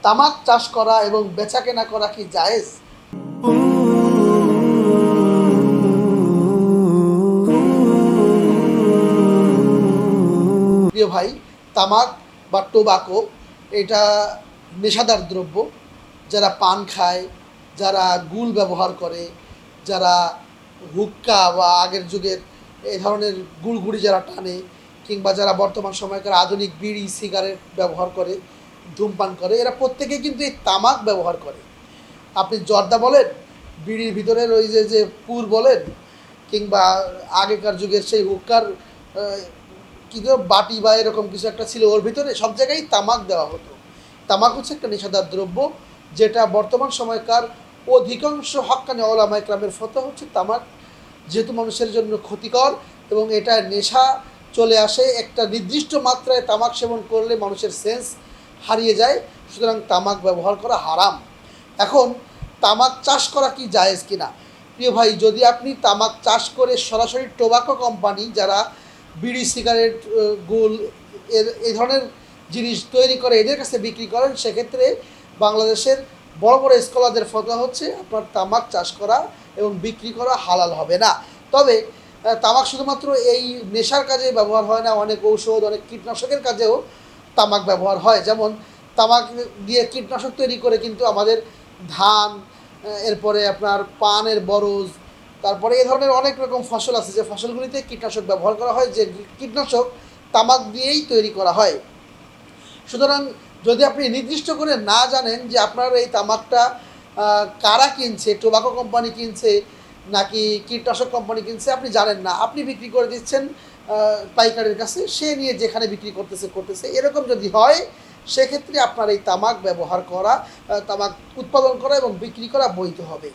তামাক চাষ করা এবং বেচাকেনা করা কি জায়েজ? প্রিয় ভাই, তামাক বা টোবাকো এটা নেশাদার দ্রব্য। যারা পান খায়, যারা গুল ব্যবহার করে, যারা হুক্কা বা আগের যুগের এই ধরনের গুড়গুড়ি যারা টানে, কিংবা যারা বর্তমান সময়কার আধুনিক বিড়ি সিগারেট ব্যবহার করে, ধূমপান করে, এরা প্রত্যেকেই কিন্তু এই তামাক ব্যবহার করে। আপনি জর্দা বলেন, বিড়ির ভিতরের ওই যে যে পুর বলেন, কিংবা আগেকার যুগের সেই হুক্কার কী বাটি বা এরকম কিছু একটা ছিল, ওর ভিতরে সব জায়গায় তামাক দেওয়া হতো। তামাক হচ্ছে একটা নেশাদার দ্রব্য, যেটা বর্তমান সময়কার অধিকাংশ হক্কানি ওলামা ইকরামের ফতোয়া হচ্ছে তামাক যেহেতু মানুষের জন্য ক্ষতিকর এবং এটা নেশা চলে আসে, একটা নির্দিষ্ট মাত্রায় তামাক সেবন করলে মানুষের সেন্স হারিয়ে যায়, সুতরাং তামাক ব্যবহার করা হারাম। এখন তামাক চাষ করা কি জায়েজ কিনা? প্রিয় ভাই, যদি আপনি তামাক চাষ করে সরাসরি টোবাকো কোম্পানি যারা বিড়ি সিগারেট গুল এই ধরনের জিনিস তৈরি করে এদের কাছে বিক্রি করেন, সেক্ষেত্রে বাংলাদেশের বড় বড় স্কলারদের ফতোয়া হচ্ছে আপনার তামাক চাষ করা এবং বিক্রি করা হালাল হবে না। তবে তামাক শুধুমাত্র এই নেশার কাজে ব্যবহার হয় না, অনেক ঔষধ, অনেক কীটনাশকের কাজেও তামাক ব্যবহার হয়। যেমন তামাক দিয়ে কীটনাশক তৈরি করে কিন্তু আমাদের ধান, এরপরে আপনার পানের বরজ, তারপরে এই ধরনের অনেক রকম ফসল আছে যে ফসলগুলিতে কীটনাশক ব্যবহার করা হয়, যে কীটনাশক তামাক দিয়েই তৈরি করা হয়। সুতরাং যদি আপনি নির্দিষ্ট করে না জানেন যে আপনার এই তামাকটা কারা কিনছে, টোবাকো কোম্পানি কিনছে নাকি কীটনাশক কোম্পানি কিনছে, আপনি জানেন না, আপনি বিক্রি করে দিচ্ছেন পাইকারের কাছে, সে নিয়ে যেখানে বিক্রি করতেছে এরকম যদি হয়, সেক্ষেত্রে আপনার এই তামাক ব্যবহার করা, তামাক উৎপাদন করা এবং বিক্রি করা বৈধ হবে।